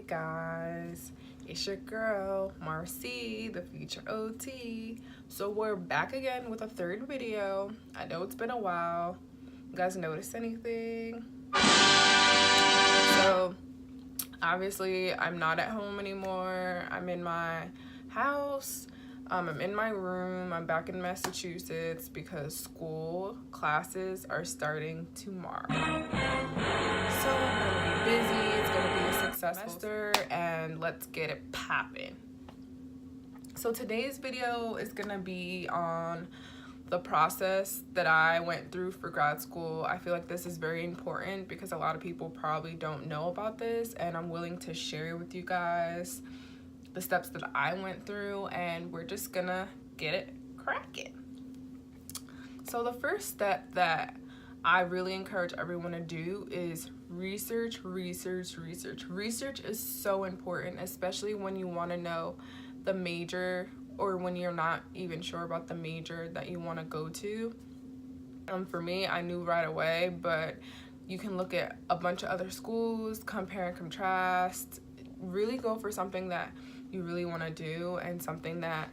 guys, it's your girl Marcy, the future OT. So we're back again with a third video. I know it's been a while. You guys notice anything? So obviously I'm not at home anymore. I'm in my house. I'm in my room. I'm back in Massachusetts because school classes are starting tomorrow. So I'm gonna be busy. It's gonna be a successful semester, and let's get it popping. So today's video is gonna be on the process that I went through for grad school. I feel like this is very important because a lot of people probably don't know about this, and I'm willing to share with you guys the steps that I went through, and we're just gonna get it cracking. So the first step that I really encourage everyone to do is research. Research is so important, especially when you want to know the major or when you're not even sure about the major that you want to go to. For me, I knew right away, but you can look at a bunch of other schools, compare and contrast, really go for something that you really want to do and something that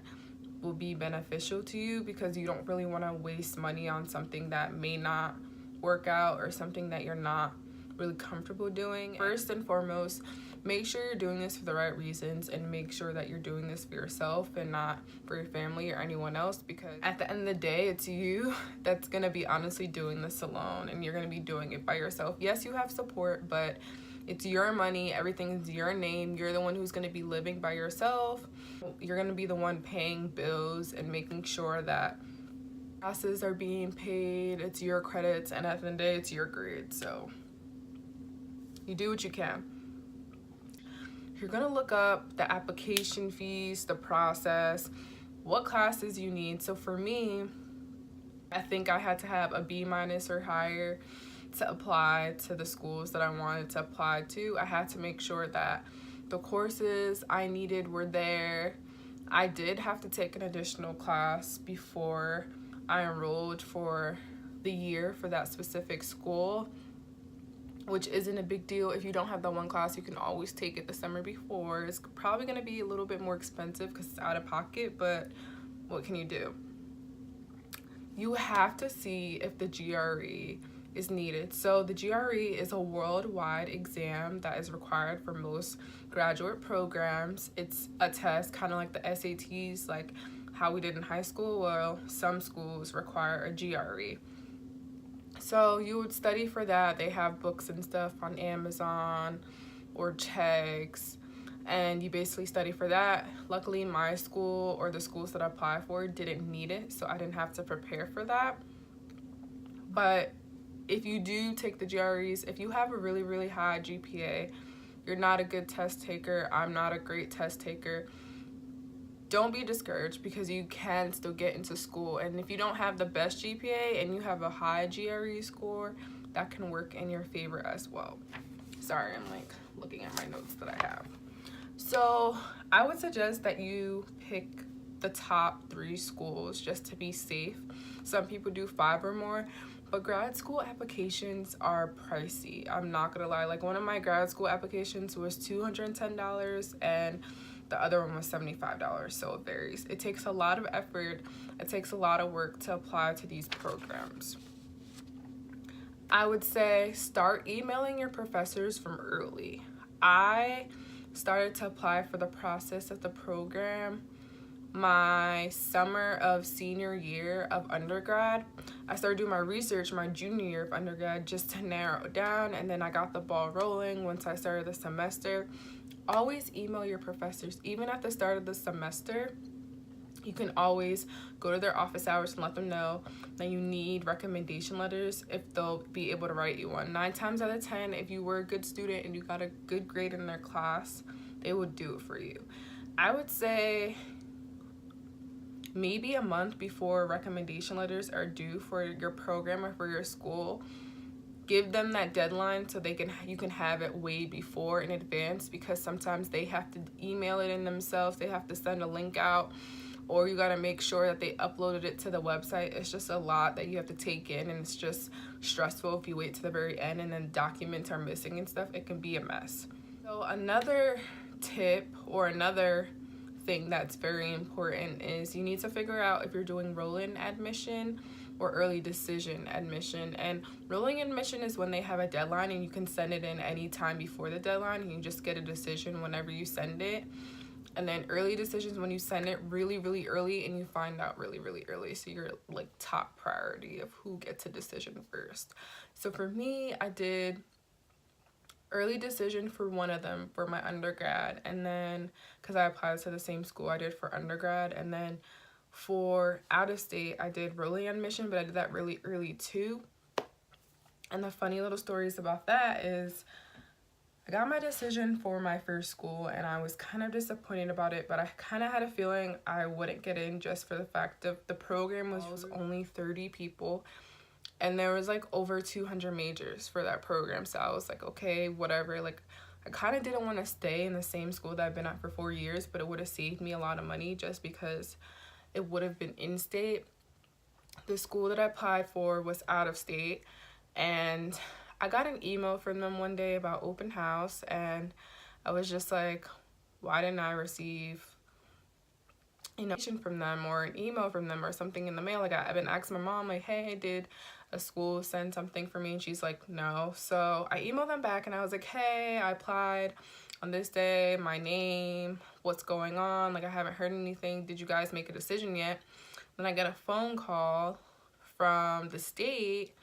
will be beneficial to you, because you don't really want to waste money on something that may not work out or something that you're not really comfortable doing. First and foremost, make sure you're doing this for the right reasons, and make sure that you're doing this for yourself and not for your family or anyone else, because at the end of the day, it's you that's going to be honestly doing this alone, and you're going to be doing it by yourself. Yes, you have support, but it's your money, everything's your name. You're the one who's going to be living by yourself. You're going to be the one paying bills and making sure that classes are being paid. It's your credits, and at the end of the day, it's your grade. So you do what you can. You're going to look up the application fees, the process, what classes you need. So for me, I think I had to have a B- or higher to apply to the schools that I wanted to apply to. I had to make sure that the courses I needed were there. I did have to take an additional class before I enrolled for the year for that specific school, which isn't a big deal. If you don't have that one class, you can always take it the summer before. It's probably going to be a little bit more expensive because it's out of pocket, but what can you do? You have to see if the GRE is needed. So the GRE is a worldwide exam that is required for most graduate programs. It's a test kind of like the SATs, like how we did in high school. Well, some schools require a GRE. So you would study for that. They have books and stuff on Amazon or Cheggs, and you basically study for that. Luckily, my school or the schools that I applied for didn't need it, so I didn't have to prepare for that. But if you do take the GREs, if you have a really high GPA, you're not a good test taker, I'm not a great test taker, don't be discouraged, because you can still get into school. And if you don't have the best GPA and you have a high GRE score, that can work in your favor as well. Sorry, I'm like looking at my notes that I have. So I would suggest that you pick the top 3 schools just to be safe. Some people do 5 or more, but grad school applications are pricey. I'm not gonna lie. Like, one of my grad school applications was $210 and the other one was $75, so it varies. It takes a lot of effort. It takes a lot of work to apply to these programs. I would say start emailing your professors from early. I started to apply for the process of the program my summer of senior year of undergrad. I started doing my research my junior year of undergrad just to narrow it down, and then I got the ball rolling once I started the semester. Always email your professors. Even at the start of the semester, you can always go to their office hours and let them know that you need recommendation letters, if they'll be able to write you one. 9 times out of 10, if you were a good student and you got a good grade in their class, they would do it for you. I would say maybe a month before recommendation letters are due for your program or for your school, give them that deadline so you can have it way before in advance, because sometimes they have to email it in themselves, they have to send a link out, or you got to make sure that they uploaded it to the website. It's just a lot that you have to take in, and it's just stressful if you wait to the very end and then documents are missing and stuff. It can be a mess. So So another tip or another thing that's very important is you need to figure out if you're doing roll-in admission or early decision admission. And rolling admission is when they have a deadline and you can send it in any time before the deadline and you just get a decision whenever you send it. And then early decisions when you send it really, really early and you find out really, really early. So you're like top priority of who gets a decision first. So for me, I did early decision for one of them for my undergrad, and then because I applied to the same school I did for undergrad, and then for out of state I did rolling admission, but I did that really early too. And the funny little stories about that is I got my decision for my first school and I was kind of disappointed about it, but I kind of had a feeling I wouldn't get in just for the fact of the program was only 30 people. And there was like over 200 majors for that program. So I was like, okay, whatever. Like, I kind of didn't want to stay in the same school that I've been at for 4 years, but it would have saved me a lot of money just because it would have been in-state. The school that I applied for was out of state. And I got an email from them one day about open house. And I was just like, why didn't I receive from them or an email from them or something in the mail? Like, I've been asking my mom, like, hey, did a school send something for me? And she's like, no. So I emailed them back and I was like, hey, I applied on this day, my name, what's going on? Like, I haven't heard anything. Did you guys make a decision yet? Then I get a phone call from the state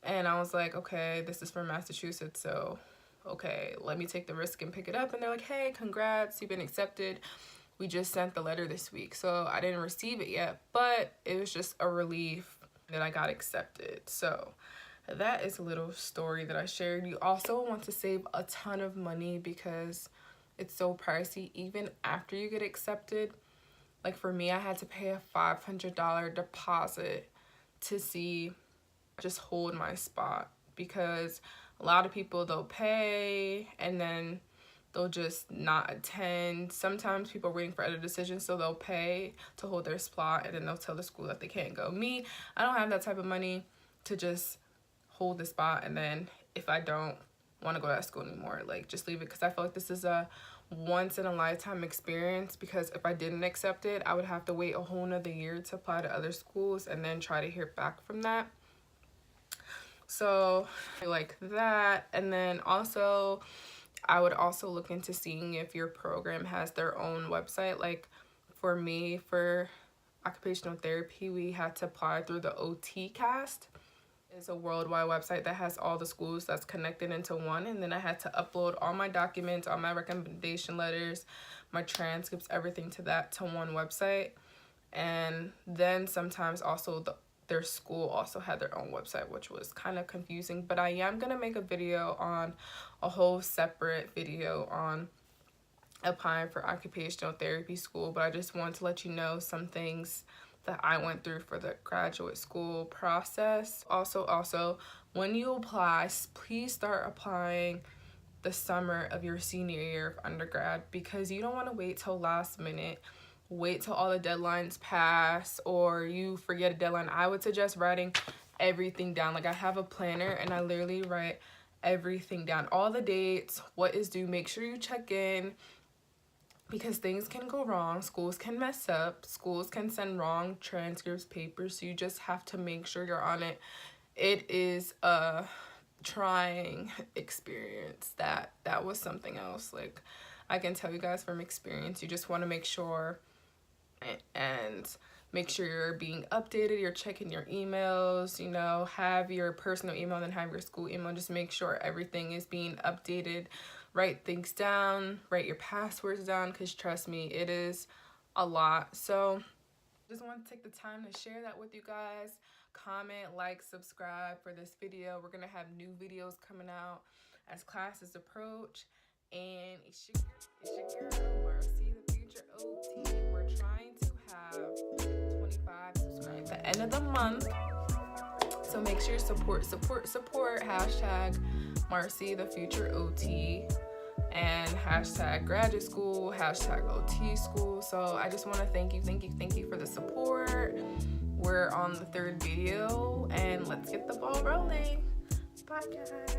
and I was like, okay, this is from Massachusetts, so okay, let me take the risk and pick it up. And they're like, hey, congrats, you've been accepted. We just sent the letter this week. So I didn't receive it yet, but it was just a relief that I got accepted. So that is a little story that I shared. You also want to save a ton of money because it's so pricey even after you get accepted. Like for me, I had to pay a $500 deposit to just hold my spot, because a lot of people, they'll pay and then they'll just not attend. Sometimes people are waiting for other decisions, so they'll pay to hold their spot and then they'll tell the school that they can't go. Me, I don't have that type of money to just hold the spot and then if I don't want to go to that school anymore, like, just leave it, because I feel like this is a once in a lifetime experience, because if I didn't accept it, I would have to wait a whole nother year to apply to other schools and then try to hear back from that. So like that. And then also I would also look into seeing if your program has their own website. Like for me, for occupational therapy, we had to apply through the OTcast. It's a worldwide website that has all the schools that's connected into one, and then I had to upload all my documents, all my recommendation letters, my transcripts, everything to one website. And then sometimes also their school also had their own website, which was kind of confusing. But I am gonna make a whole separate video on applying for occupational therapy school, but I just want to let you know some things that I went through for the graduate school process. Also, when you apply, please start applying the summer of your senior year of undergrad, because you don't want to wait till last minute, wait till all the deadlines pass, or you forget a deadline. I would suggest writing everything down. Like, I have a planner and I literally write everything down, all the dates, what is due. Make sure you check in, because things can go wrong, schools can mess up, schools can send wrong transcripts, papers, so you just have to make sure you're on it. It is a trying experience. That was something else. Like, I can tell you guys from experience, you just want to make sure and make sure you're being updated, you're checking your emails, you know, have your personal email and then have your school email. Just make sure everything is being updated. Write things down, write your passwords down, because trust me, it is a lot. So just want to take the time to share that with you guys. Comment, like, subscribe for this video. We're going to have new videos coming out as classes approach. And it's your girl, Marcy, the future OT. We're trying to have 25 subscribers at the end of the month. So make sure support. Hashtag Marcy, the future OT. And hashtag graduate school, hashtag OT school. So I just want to thank you for the support. We're on the 3rd video and let's get the ball rolling. Bye guys.